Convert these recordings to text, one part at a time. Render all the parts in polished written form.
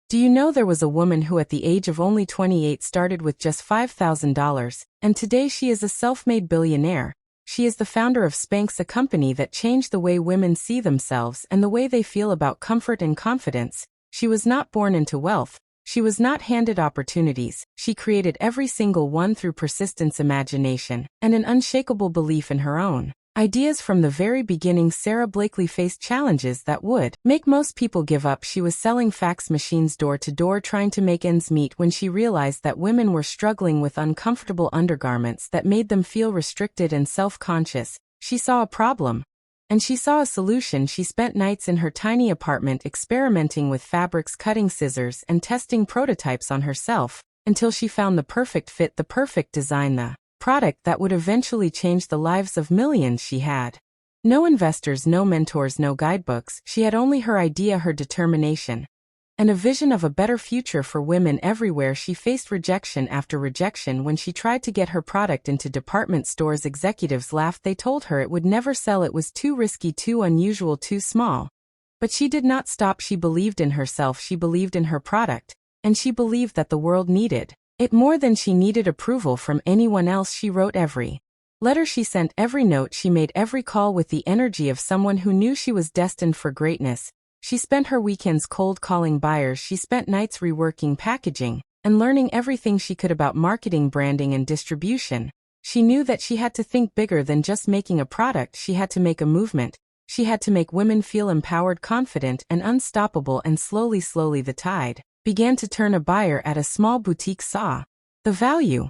Do you know there was a woman who at the age of only 28 started with just $5,000, and today she is a self-made billionaire? She is the founder of SPANX, a company that changed the way women see themselves and the way they feel about comfort and confidence. She was not born into wealth. She was not handed opportunities. She created every single one through persistence, imagination, and an unshakable belief in her own ideas. From the very beginning, Sara Blakely faced challenges that would make most people give up. She was selling fax machines door to door, trying to make ends meet, when she realized that women were struggling with uncomfortable undergarments that made them feel restricted and self-conscious. She saw a problem, and she saw a solution. She spent nights in her tiny apartment experimenting with fabrics, cutting scissors, and testing prototypes on herself, until she found the perfect fit, the perfect design, the product that would eventually change the lives of millions. She had no investors, no mentors, no guidebooks. She had only her idea, her determination, and a vision of a better future for women everywhere. She faced rejection after rejection when she tried to get her product into department stores. Executives laughed. They told her it would never sell. It was too risky, too unusual, too small. But she did not stop. She believed in herself. She believed in her product. And she believed that the world needed it more than she needed approval from anyone else. She wrote every letter she sent, every note she made, every call with the energy of someone who knew she was destined for greatness. She spent her weekends cold calling buyers. She spent nights reworking packaging and learning everything she could about marketing, branding, and distribution. She knew that she had to think bigger than just making a product. She had to make a movement. She had to make women feel empowered, confident, and unstoppable. And slowly, the tide began to turn. A buyer at a small boutique saw the value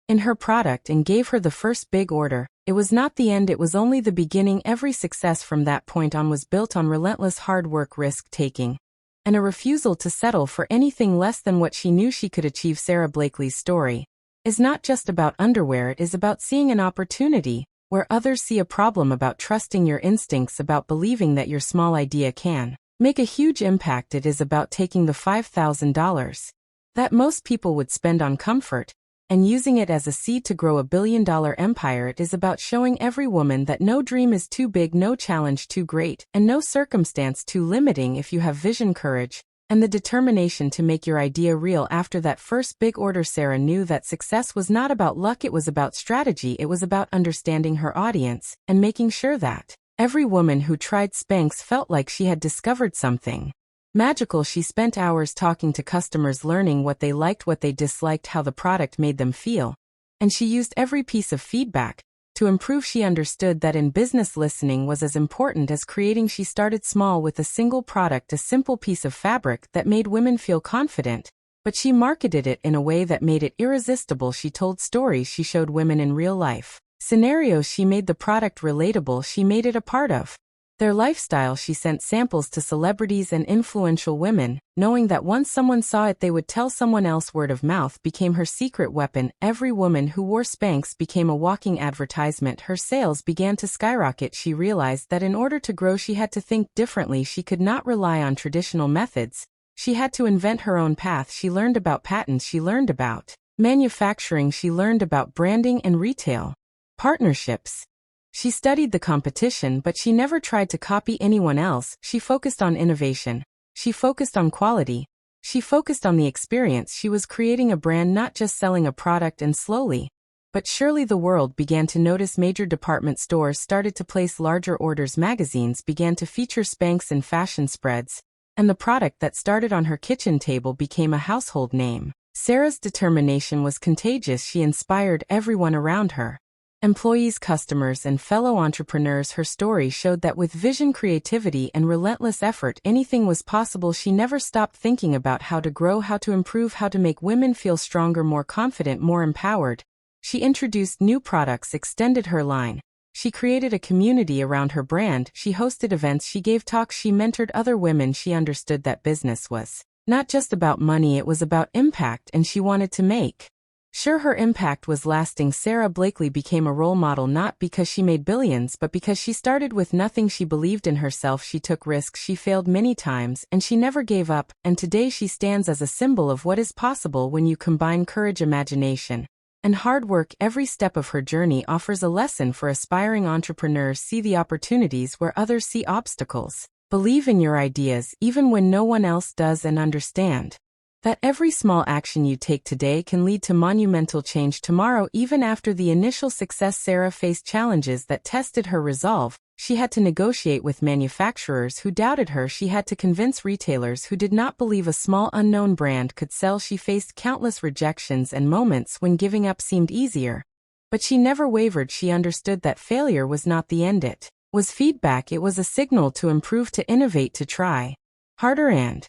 in her product and gave her the first big order. It was not the end, it was only the beginning. Every success from that point on was built on relentless hard work, risk-taking, and a refusal to settle for anything less than what she knew she could achieve. Sara Blakely's story is not just about underwear. It is about seeing an opportunity where others see a problem, about trusting your instincts, about believing that your small idea can make a huge impact. It is about taking the $5,000 that most people would spend on comfort and using it as a seed to grow a billion-dollar empire. It is about showing every woman that no dream is too big, no challenge too great, and no circumstance too limiting if you have vision, courage, and the determination to make your idea real. After that first big order, Sara knew that success was not about luck, it was about strategy. It was about understanding her audience and making sure that every woman who tried SPANX felt like she had discovered something magical. She spent hours talking to customers, learning what they liked, what they disliked, how the product made them feel. And she used every piece of feedback to improve. She understood that in business, listening was as important as creating. She started small with a single product, a simple piece of fabric that made women feel confident, but she marketed it in a way that made it irresistible. She told stories. She showed women in real life scenarios. She made the product relatable. She made it a part of their lifestyle. She sent samples to celebrities and influential women, knowing that once someone saw it, they would tell someone else. Word of mouth became her secret weapon. Every woman who wore SPANX became a walking advertisement. Her sales began to skyrocket. She realized that in order to grow, she had to think differently. She could not rely on traditional methods. She had to invent her own path. She learned about patents. She learned about manufacturing. She learned about branding and retail partnerships. She studied the competition, but she never tried to copy anyone else. She focused on innovation. She focused on quality. She focused on the experience. She was creating a brand, not just selling a product. And slowly but surely the world began to notice. Major department stores started to place larger orders. Magazines began to feature SPANX in fashion spreads, and the product that started on her kitchen table became a household name. Sara's determination was contagious. She inspired everyone around her. Employees, customers, and fellow entrepreneurs. Her story showed that with vision, creativity, and relentless effort, anything was possible. She never stopped thinking about how to grow, how to improve, how to make women feel stronger, more confident, more empowered. She introduced new products, extended her line. She created a community around her brand. She hosted events. She gave talks. She mentored other women. She understood that business was not just about money, it was about impact, and she wanted to make sure her impact was lasting. Sara Blakely became a role model not because she made billions, but because she started with nothing. She believed in herself. She took risks. She failed many times, and she never gave up. And today she stands as a symbol of what is possible when you combine courage, imagination, and hard work. Every step of her journey offers a lesson for aspiring entrepreneurs. See the opportunities where others see obstacles. Believe in your ideas even when no one else does, and understand that every small action you take today can lead to monumental change tomorrow. Even after the initial success, Sara faced challenges that tested her resolve. She had to negotiate with manufacturers who doubted her. She had to convince retailers who did not believe a small unknown brand could sell. She faced countless rejections and moments when giving up seemed easier. But she never wavered. She understood that failure was not the end. It was feedback. It was a signal to improve, to innovate, to try harder, and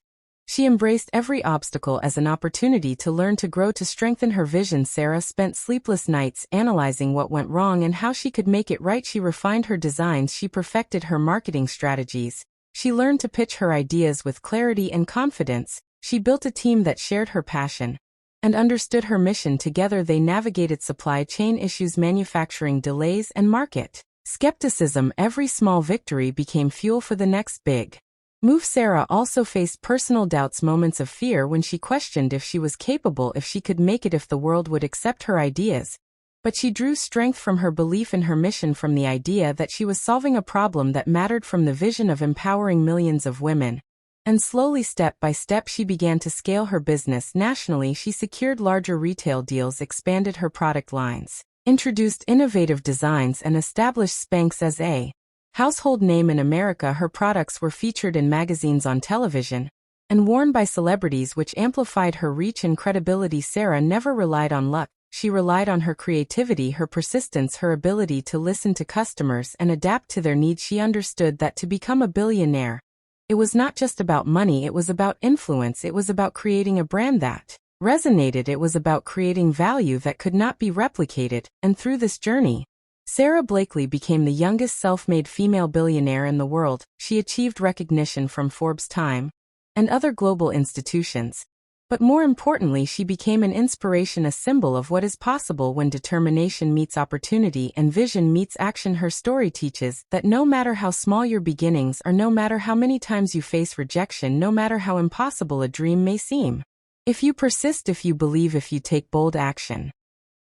she embraced every obstacle as an opportunity to learn, to grow, to strengthen her vision. Sara spent sleepless nights analyzing what went wrong and how she could make it right. She refined her designs. She perfected her marketing strategies. She learned to pitch her ideas with clarity and confidence. She built a team that shared her passion and understood her mission. Together they navigated supply chain issues, manufacturing delays, and market skepticism. Every small victory became fuel for the next big move. Sara also faced personal doubts, moments of fear when she questioned if she was capable, if she could make it, if the world would accept her ideas. But she drew strength from her belief in her mission, from the idea that she was solving a problem that mattered, from the vision of empowering millions of women. And slowly, step by step, she began to scale her business nationally. She secured larger retail deals, expanded her product lines, introduced innovative designs, and established SPANX as a household name in America. Her products were featured in magazines, on television, and worn by celebrities, which amplified her reach and credibility. Sara never relied on luck. She relied on her creativity, her persistence, her ability to listen to customers and adapt to their needs. She understood that to become a billionaire, it was not just about money, it was about influence. It was about creating a brand that resonated. It was about creating value that could not be replicated. And through this journey, Sara Blakely became the youngest self-made female billionaire in the world. She achieved recognition from Forbes, Time, and other global institutions. But more importantly, she became an inspiration, a symbol of what is possible when determination meets opportunity and vision meets action. Her story teaches that no matter how small your beginnings are, no matter how many times you face rejection, no matter how impossible a dream may seem, if you persist, if you believe, if you take bold action,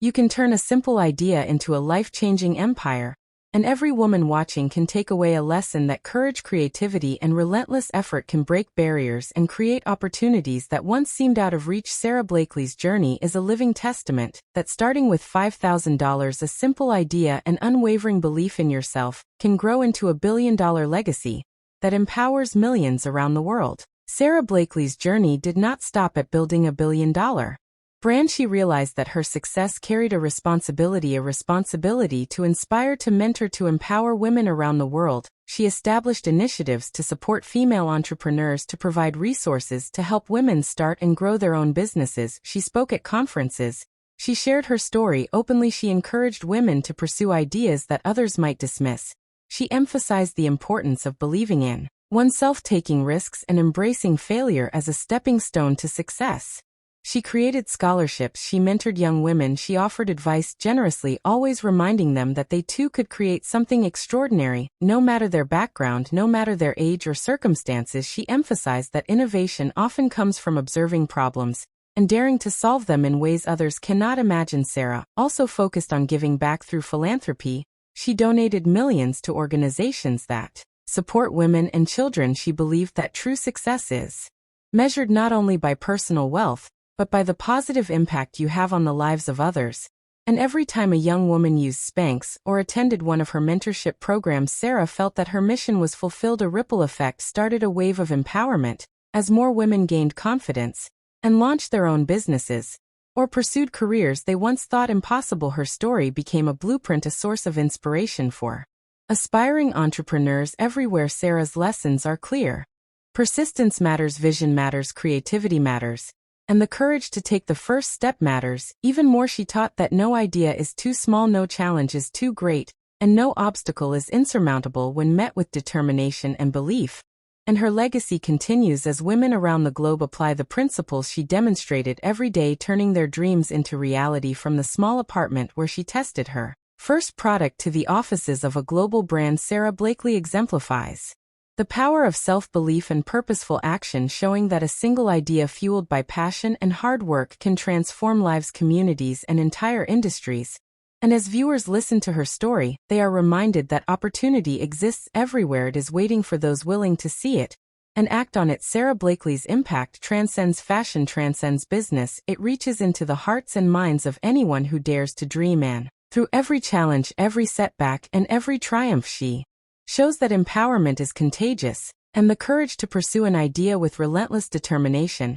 you can turn a simple idea into a life-changing empire. And every woman watching can take away a lesson that courage, creativity, and relentless effort can break barriers and create opportunities that once seemed out of reach. Sara Blakely's journey is a living testament that starting with $5,000, a simple idea, and unwavering belief in yourself, can grow into a billion-dollar legacy that empowers millions around the world. Sara Blakely's journey did not stop at building a billion-dollar brand. She realized that her success carried a responsibility to inspire, to mentor, to empower women around the world. She established initiatives to support female entrepreneurs, to provide resources to help women start and grow their own businesses. She spoke at conferences. She shared her story openly. She encouraged women to pursue ideas that others might dismiss. She emphasized the importance of believing in oneself, taking risks, and embracing failure as a stepping stone to success. She created scholarships. She mentored young women. She offered advice generously, always reminding them that they too could create something extraordinary, no matter their background, no matter their age or circumstances. She emphasized that innovation often comes from observing problems and daring to solve them in ways others cannot imagine. Sara also focused on giving back through philanthropy. She donated millions to organizations that support women and children. She believed that true success is measured not only by personal wealth, but by the positive impact you have on the lives of others. And every time a young woman used SPANX or attended one of her mentorship programs, Sara felt that her mission was fulfilled. A ripple effect started, a wave of empowerment, as more women gained confidence and launched their own businesses or pursued careers they once thought impossible. Her story became a blueprint, a source of inspiration for aspiring entrepreneurs everywhere. Sara's lessons are clear. Persistence matters, vision matters, creativity matters, and the courage to take the first step matters even more. She taught that no idea is too small, no challenge is too great, and no obstacle is insurmountable when met with determination and belief. And her legacy continues as women around the globe apply the principles she demonstrated every day, turning their dreams into reality. From the small apartment where she tested her first product to the offices of a global brand, Sara Blakely exemplifies the power of self-belief and purposeful action, showing that a single idea fueled by passion and hard work can transform lives, communities, and entire industries. And as viewers listen to her story, they are reminded that opportunity exists everywhere. It is waiting for those willing to see it and act on it. Sara Blakely's impact transcends fashion, transcends business. It reaches into the hearts and minds of anyone who dares to dream. And through every challenge, every setback, and every triumph, she shows that empowerment is contagious, and the courage to pursue an idea with relentless determination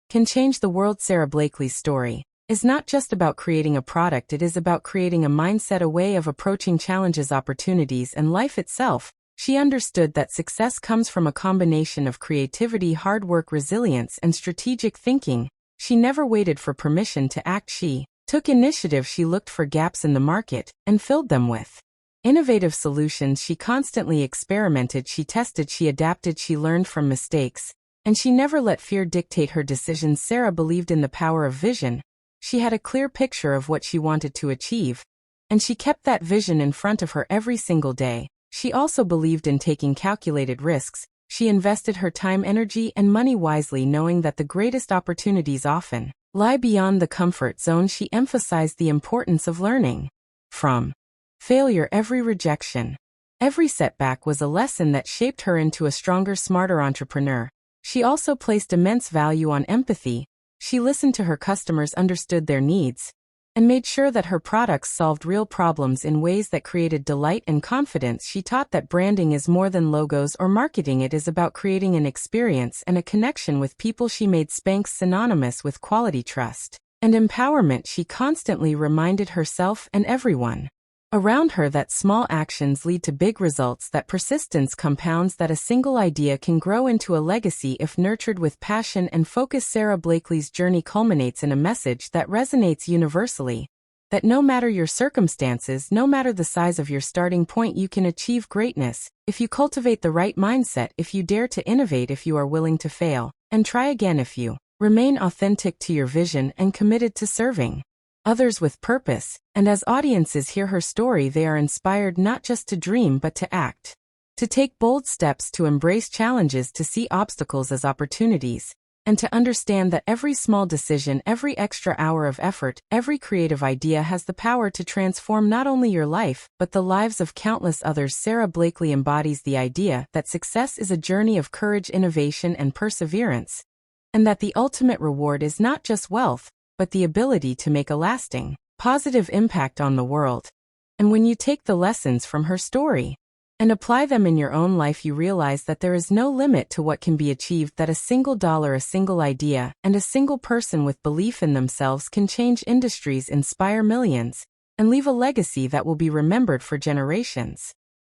can change the world. Sara Blakely's story is not just about creating a product, it is about creating a mindset, a way of approaching challenges, opportunities, and life itself. She understood that success comes from a combination of creativity, hard work, resilience, and strategic thinking. She never waited for permission to act. She took initiative. She looked for gaps in the market and filled them with innovative solutions. She constantly experimented, she tested, she adapted, she learned from mistakes, and she never let fear dictate her decisions. Sara believed in the power of vision. She had a clear picture of what she wanted to achieve, and she kept that vision in front of her every single day. She also believed in taking calculated risks. She invested her time, energy, and money wisely, knowing that the greatest opportunities often lie beyond the comfort zone. She emphasized the importance of learning from failure. Every rejection, every setback was a lesson that shaped her into a stronger, smarter entrepreneur. She also placed immense value on empathy. She listened to her customers, understood their needs, and made sure that her products solved real problems in ways that created delight and confidence. She taught that branding is more than logos or marketing. It is about creating an experience and a connection with people. She made SPANX synonymous with quality, trust, and empowerment. She constantly reminded herself and everyone around her that small actions lead to big results, that persistence compounds, that a single idea can grow into a legacy if nurtured with passion and focus. Sara Blakely's journey culminates in a message that resonates universally: that no matter your circumstances, no matter the size of your starting point, you can achieve greatness if you cultivate the right mindset, if you dare to innovate, if you are willing to fail and try again, if you remain authentic to your vision and committed to serving others with purpose. And as audiences hear her story, they are inspired not just to dream but to act, to take bold steps, to embrace challenges, to see obstacles as opportunities, and to understand that every small decision, every extra hour of effort, every creative idea has the power to transform not only your life, but the lives of countless others. Sara Blakely embodies the idea that success is a journey of courage, innovation, and perseverance, and that the ultimate reward is not just wealth, but the ability to make a lasting, positive impact on the world. And when you take the lessons from her story and apply them in your own life, you realize that there is no limit to what can be achieved, that a single dollar, a single idea, and a single person with belief in themselves can change industries, inspire millions, and leave a legacy that will be remembered for generations.